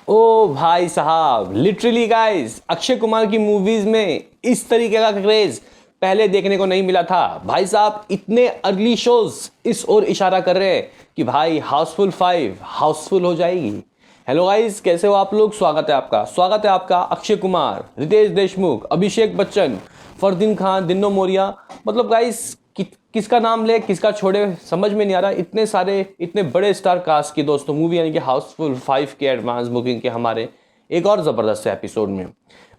ओ भाई साहब, literally guys, Akshay Kumar की मूवीज में इस तरीके का क्रेज पहले देखने को नहीं मिला था। भाई साहब इतने अर्ली शोज इस ओर इशारा कर रहे हैं कि भाई हाउसफुल 5 हाउसफुल हो जाएगी। हेलो गाइस, कैसे हो आप लोग? स्वागत है आपका अक्षय कुमार, रितेश देशमुख, अभिषेक बच्चन, फरदीन खान, दिन्नो मोरिया, मतलब गाइस किसका नाम ले किसका छोड़े समझ में नहीं आ रहा। इतने सारे इतने बड़े स्टार कास्ट की दोस्तों मूवी यानी कि हाउसफुल 5 के एडवांस बुकिंग के हमारे एक और ज़बरदस्त एपिसोड में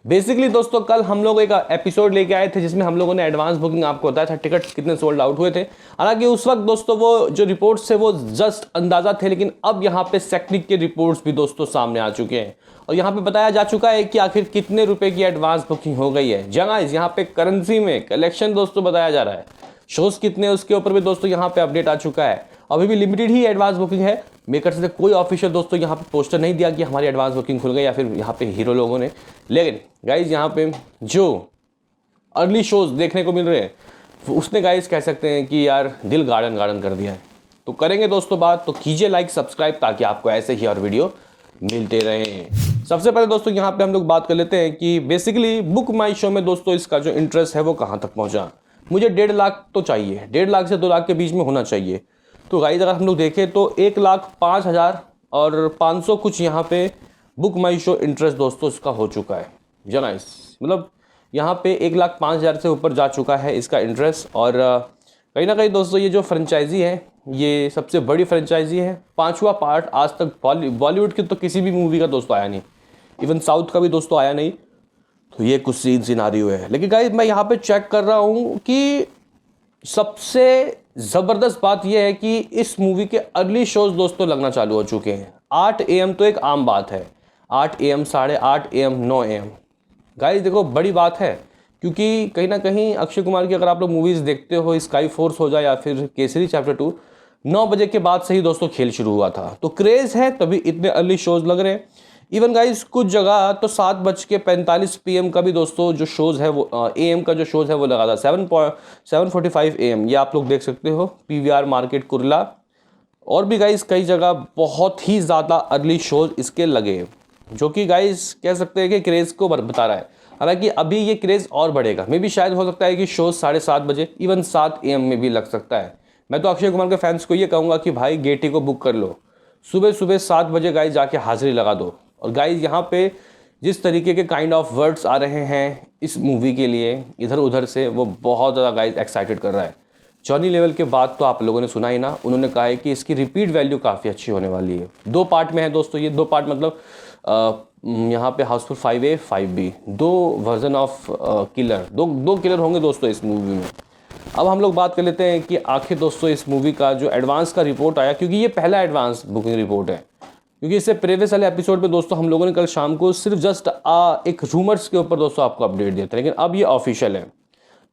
बेसिकली दोस्तों कल हम लोग एक एपिसोड लेके आए थे जिसमें हम लोगों ने एडवांस बुकिंग आपको बताया था टिकट कितने सोल्ड आउट हुए थे। हालांकि उस वक्त दोस्तों वो जो रिपोर्ट्स थे वो जस्ट अंदाजा थे, लेकिन अब यहाँ पे सेक्टिक के रिपोर्ट्स भी दोस्तों सामने आ चुके हैं और यहाँ पे बताया जा चुका है कि आखिर कितने रुपए की एडवांस बुकिंग हो गई है। जगह यहाँ पे करेंसी में कलेक्शन दोस्तों बताया जा रहा है, शोज कितने उसके ऊपर भी दोस्तों यहाँ पे अपडेट आ चुका है। अभी भी लिमिटेड ही एडवांस बुकिंग है, मेकर से कोई ऑफिशियल दोस्तों यहाँ पे पोस्टर नहीं दिया कि हमारी एडवांस बुकिंग खुल गई या फिर यहाँ पे हीरो लोगों ने। लेकिन गाइज यहाँ पे जो अर्ली शोज देखने को मिल रहे हैं उसने गाइज कह सकते हैं कि यार दिल गार्डन गार्डन कर दिया है। तो करेंगे दोस्तों बात, तो कीजिए लाइक सब्सक्राइब ताकि आपको ऐसे ही और वीडियो मिलते रहें। सबसे पहले दोस्तों यहाँ पे हम लोग बात कर लेते हैं कि बेसिकली बुक माई शो में दोस्तों इसका जो इंटरेस्ट है वो कहाँ तक पहुँचा। मुझे 1.5 लाख तो चाहिए, 1.5 लाख से 2 लाख के बीच में होना चाहिए। तो गाइस अगर हम लोग देखें तो 1,05,000 और 500 कुछ यहाँ पे बुक माई शो इंटरेस्ट दोस्तों इसका हो चुका है। जनाइस मतलब यहाँ पे 1,05,000 से ऊपर जा चुका है इसका इंटरेस्ट। और कहीं ना कहीं दोस्तों ये जो फ्रेंचाइजी है ये सबसे बड़ी फ्रेंचाइजी है। 5वां पार्ट आज तक बॉलीवुड की तो किसी भी मूवी का दोस्तों आया नहीं, इवन साउथ का भी दोस्तों आया नहीं। तो ये कुछ सिनारियो है। लेकिन गाइस मैं यहाँ पे चेक कर रहा हूँ कि सबसे ज़बरदस्त बात यह है कि इस मूवी के अर्ली शोज दोस्तों लगना चालू हो चुके हैं। 8 AM तो एक आम बात है, 8 AM, 8:30 AM, 9 AM गाइस देखो बड़ी बात है, क्योंकि कहीं ना कहीं अक्षय कुमार की अगर आप लोग मूवीज़ देखते हो, स्काई फोर्स हो जाए या फिर केसरी चैप्टर 2, 9 बजे के बाद से ही दोस्तों खेल शुरू हुआ था। तो क्रेज़ है तभी इतने अर्ली शोज लग रहे हैं। इवन गाइस कुछ जगह तो 7:45 PM का भी दोस्तों जो शोज़ है वो AM का जो शोज़ है वो लगा था 7:45 AM। ये आप लोग देख सकते हो PVR मार्केट कुर्ला और भी गाइस कई जगह बहुत ही ज़्यादा अर्ली शोज़ इसके लगे, जो कि गाइस कह सकते हैं कि क्रेज़ को बता रहा है। हालांकि अभी ये क्रेज़ और बढ़ेगा, मे भी शायद हो सकता है कि शोज़ 7:30 बजे इवन 7 AM में भी लग सकता है। मैं तो अक्षय कुमार के फैंस को ये कहूँगा कि भाई गेटी को बुक कर लो, सुबह सुबह 7 बजे गाइस जाके हाजिरी लगा दो। और गाइस यहाँ पे जिस तरीके के काइंड ऑफ वर्ड्स आ रहे हैं इस मूवी के लिए इधर उधर से, वो बहुत ज़्यादा गाइस एक्साइटेड कर रहा है। जॉनी लेवल के बाद तो आप लोगों ने सुना ही ना, उन्होंने कहा है कि इसकी रिपीट वैल्यू काफ़ी अच्छी होने वाली है। 2 पार्ट में है दोस्तों ये, 2 पार्ट मतलब यहाँ पे Housefull 5A 5B 2 version of killer, दो किलर होंगे दोस्तों इस मूवी में। अब हम लोग बात कर लेते हैं कि आखिर दोस्तों इस मूवी का जो एडवांस का रिपोर्ट आया, क्योंकि ये पहला एडवांस बुकिंग रिपोर्ट है, क्योंकि इससे प्रीवियस वाले एपिसोड पे दोस्तों हम लोगों ने कल शाम को सिर्फ जस्ट एक रूमर्स के ऊपर दोस्तों आपको अपडेट दिया था, लेकिन अब ये ऑफिशियल है।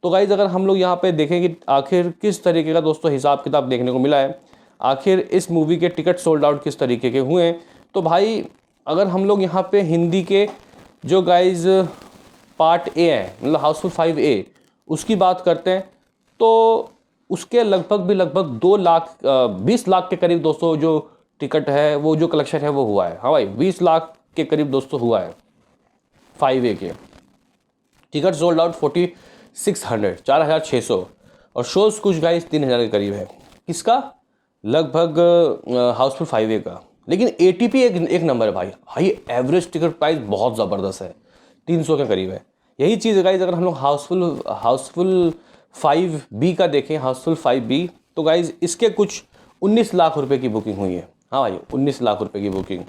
तो गाइज अगर हम लोग यहाँ पे देखें कि आखिर किस तरीके का दोस्तों हिसाब किताब देखने को मिला है, आखिर इस मूवी के टिकट सोल्ड आउट किस तरीके के हुए हैं, तो भाई अगर हम लोग यहाँ पे हिंदी के जो गाइज पार्ट A है मतलब हाउसफुल 5A उसकी बात करते हैं तो उसके लगभग 20 लाख के करीब दोस्तों जो टिकट है वो जो कलेक्शन है वो हुआ है। हाँ भाई 20 लाख के करीब दोस्तों हुआ है 5A के। टिकट सोल्ड आउट 4,600 और शोज़ कुछ गाइस 3,000 के करीब है। किसका? लगभग हाउसफुल 5A का। लेकिन ATP एक नंबर है भाई एवरेज टिकट प्राइस बहुत ज़बरदस्त है, 300 के करीब है। यही चीज़ है गाइस अगर हम लोग हाउसफुल 5B का देखें, हाउसफुल 5B, तो गाइस इसके कुछ 19 लाख रुपए की बुकिंग हुई है। हाँ भाई 19 लाख रुपए की बुकिंग।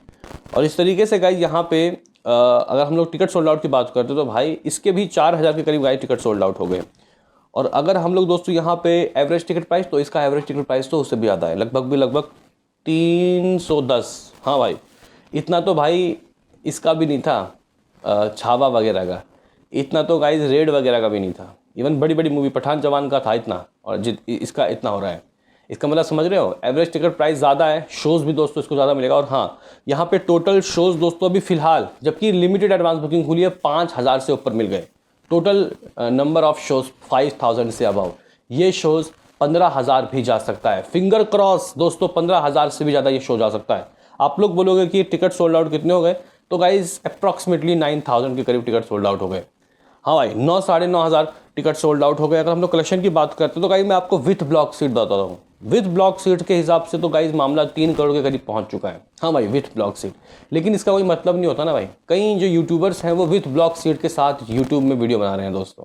और इस तरीके से गाइस यहाँ पे अगर हम लोग टिकट सोल्ड आउट की बात करते हैं तो भाई इसके भी 4,000 के करीब गाइस टिकट सोल्ड आउट हो गए। और अगर हम लोग दोस्तों यहाँ पे एवरेज टिकट प्राइस, तो इसका एवरेज टिकट प्राइस तो उससे भी ज़्यादा है, लगभग 310। हाँ भाई इतना तो भाई इसका भी नहीं था छावा वगैरह का, इतना तो गाइस रेड वगैरह का भी नहीं था। इवन बड़ी बड़ी मूवी पठान जवान का था इतना, और इसका इतना हो रहा है। इसका मतलब समझ रहे हो, एवरेज टिकट प्राइस ज़्यादा है, शोज़ भी दोस्तों इसको ज़्यादा मिलेगा। और हाँ यहाँ पे टोटल शोज़ दोस्तों अभी फ़िलहाल, जबकि लिमिटेड एडवांस बुकिंग खुली है, 5,000 से ऊपर मिल गए। टोटल नंबर ऑफ शोज़ 5,000 से अबव। ये शोज़ 15,000 भी जा सकता है, फिंगर क्रॉस दोस्तों 15,000 से भी ज़्यादा ये शो जा सकता है। आप लोग बोलोगे कि टिकट सोल्ड आउट कितने हो गए, तो गाइज अप्रॉक्सीमेटली 9,000 के करीब टिकट सोल्ड आउट हो गए। हाँ भाई, 9 साढ़े 9 हज़ार टिकट सोल्ड आउट हो गए। अगर हम लोग कलेक्शन की बात करते हैं तो गाइज मैं आपको विथ ब्लॉक सीट बताता हूँ। विथ ब्लॉक सीट के हिसाब से तो गाइज मामला 3 करोड़ के करीब पहुंच चुका है। हाँ भाई, विथ ब्लॉक सीट। लेकिन इसका कोई मतलब नहीं होता ना भाई। कई जो यूट्यूबर्स हैं वो विथ ब्लॉक सीट के साथ यूट्यूब में वीडियो बना रहे हैं दोस्तों,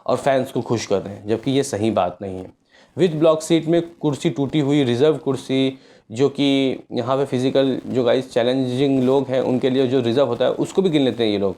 और फैंस को खुश कर रहे हैं, जबकि ये सही बात नहीं है। विथ ब्लॉक सीट में कुर्सी टूटी हुई रिजर्व कुर्सी, जो कि यहाँ पे फिजिकल जो गाइज चैलेंजिंग लोग हैं उनके लिए जो रिजर्व होता है उसको भी गिन लेते हैं ये लोग।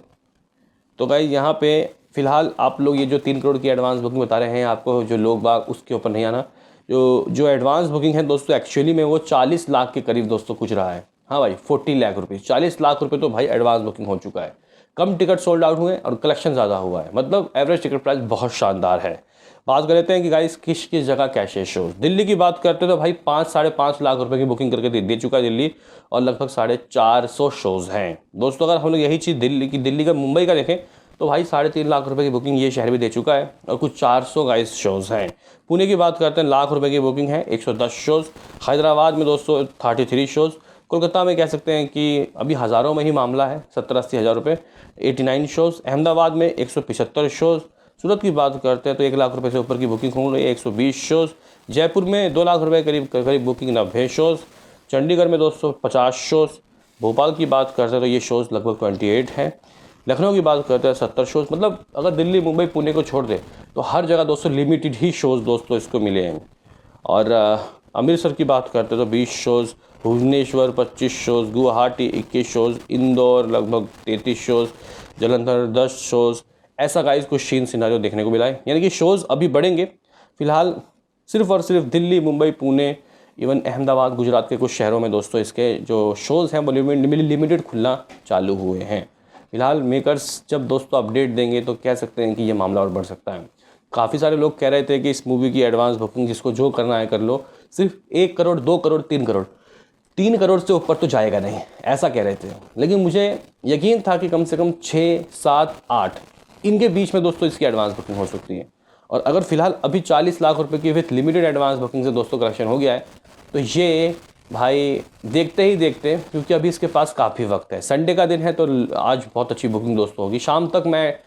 तो गाइज यहाँ पे फिलहाल आप लोग ये जो 3 करोड़ की एडवांस बुकिंग बता रहे हैं आपको जो लोग बाग, उसके ऊपर नहीं आना। जो एडवांस बुकिंग है दोस्तों एक्चुअली में वो 40 लाख के करीब दोस्तों कुछ रहा है। हाँ भाई, 40 लाख रुपये, 40 लाख रुपये तो भाई एडवांस बुकिंग हो चुका है। कम टिकट सोल्ड आउट हुए और कलेक्शन ज़्यादा हुआ है, मतलब एवरेज टिकट प्राइस बहुत शानदार है। बात कर लेते हैं कि गाइस किस किस जगह कैसे शोज। दिल्ली की बात करते हैं तो भाई 5 साढ़े 5 लाख रुपए की बुकिंग करके दे चुका है दिल्ली, और लगभग 450 शोज़ हैं दोस्तों। अगर हम लोग यही चीज़ दिल्ली का मुंबई का देखें तो भाई 3.5 लाख रुपए की बुकिंग ये शहर भी दे चुका है, और कुछ 400 गाइस शोज़ हैं। पुणे की बात करते हैं, लाख रुपए की बुकिंग है, 110 शोज़। हैदराबाद में दोस्तों 33 शोज़। कोलकाता में कह सकते हैं कि अभी हज़ारों में ही मामला है, 70-80 हज़ार रुपये, 89 शोज़। अहमदाबाद में 175 शोज़। सूरत की बात करते हैं तो 1 लाख रुपए से ऊपर की बुकिंग हो रही है, 120 शोज़। जयपुर में 2 लाख रुपए करीब बुकिंग, 90 शोज़। चंडीगढ़ में दोस्तों 50 शोज़। भोपाल की बात करते हैं तो ये शोज़ लगभग 28 हैं। लखनऊ की बात करते हैं 70 शोज़। मतलब अगर दिल्ली मुंबई पुणे को छोड़ दे तो हर जगह दोस्तों लिमिटेड ही शोज़ दोस्तों इसको मिले हैं। और अमृतसर की बात करते हैं तो 20 shows. Bhubaneswar 25 shows. Guwahati 21 shows. Indore लगभग 33 शोज़। जालंधर 10 शोज़। ऐसा गाइस कुछ सीन सिनारियो देखने को मिला है, यानी कि शोज़ अभी बढ़ेंगे। फिलहाल सिर्फ और सिर्फ दिल्ली मुंबई पुणे इवन अहमदाबाद गुजरात के कुछ शहरों में दोस्तों इसके जो शोज़ हैं वो लिमिटेड खुलना चालू हुए हैं। फिलहाल मेकर्स जब दोस्तों अपडेट देंगे तो कह सकते हैं कि ये मामला और बढ़ सकता है। काफ़ी सारे लोग कह रहे थे कि इस मूवी की एडवांस बुकिंग जिसको जो करना है कर लो, सिर्फ 1 करोड़ 2 करोड़ 3 करोड़, 3 करोड़ से ऊपर तो जाएगा नहीं, ऐसा कह रहे थे। लेकिन मुझे यकीन था कि कम से कम 6, 7, 8 इनके बीच में दोस्तों इसकी एडवांस बुकिंग हो सकती है। और अगर फिलहाल अभी 40 लाख रुपए की विथ लिमिटेड एडवांस बुकिंग से दोस्तों कलेक्शन हो गया है तो ये भाई देखते ही देखते, क्योंकि अभी इसके पास काफ़ी वक्त है, संडे का दिन है तो आज बहुत अच्छी बुकिंग दोस्तों होगी। शाम तक मैं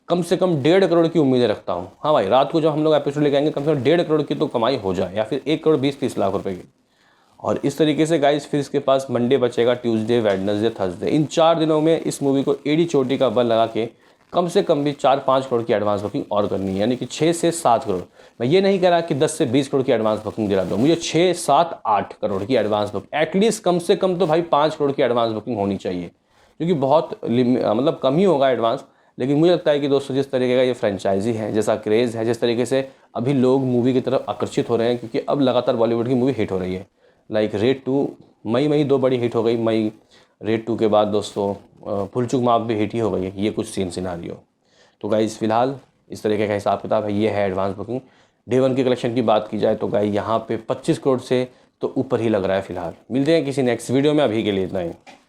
कम से कम 1.5 करोड़ की उम्मीदें रखता हूँ। हाँ भाई, रात को जब हम लोग एपिसोड लेके आएंगे कम से कम 1.5 करोड़ की तो कमाई हो जाए, या फिर 1 करोड़ 20-30 लाख रुपए की। और इस तरीके से गाइस फिर इसके पास मंडे बचेगा, ट्यूसडे, वेडनेसडे, थर्सडे। इन 4 दिनों में इस मूवी को एड़ी चोटी का बल लगा के कम से कम भी 4-5 करोड़ की एडवांस बुकिंग और करनी है, यानी कि 6 से 7 करोड़। मैं ये नहीं कह रहा कि 10 से 20 करोड़ की एडवांस बुकिंग दिला दो, मुझे 6, 7, 8 करोड़ की एडवांस बुकिंग, एटलीस्ट कम से कम तो भाई 5 करोड़ की एडवांस बुकिंग होनी चाहिए, क्योंकि बहुत मतलब कम ही होगा एडवांस। लेकिन मुझे लगता है कि दोस्तों जिस तरीके का ये फ्रेंचाइजी है, जैसा क्रेज़ है, जिस तरीके से अभी लोग मूवी की तरफ आकर्षित हो रहे हैं, क्योंकि अब लगातार बॉलीवुड की मूवी हिट हो रही है। लाइक रेड 2 मई 2 बड़ी हिट हो गई। मई रेड 2 के बाद दोस्तों भूल चूक माफ भी हिट ही हो गई है। ये कुछ सीन सिनारियो। तो गाइस फिलहाल इस तरीके का हिसाब किताब है, ये है एडवांस बुकिंग। डे 1 की कलेक्शन की बात की जाए तो गाइस यहाँ पे 25 करोड़ से तो ऊपर ही लग रहा है फिलहाल। मिलते हैं किसी नेक्स्ट वीडियो में, अभी के लिए इतना ही।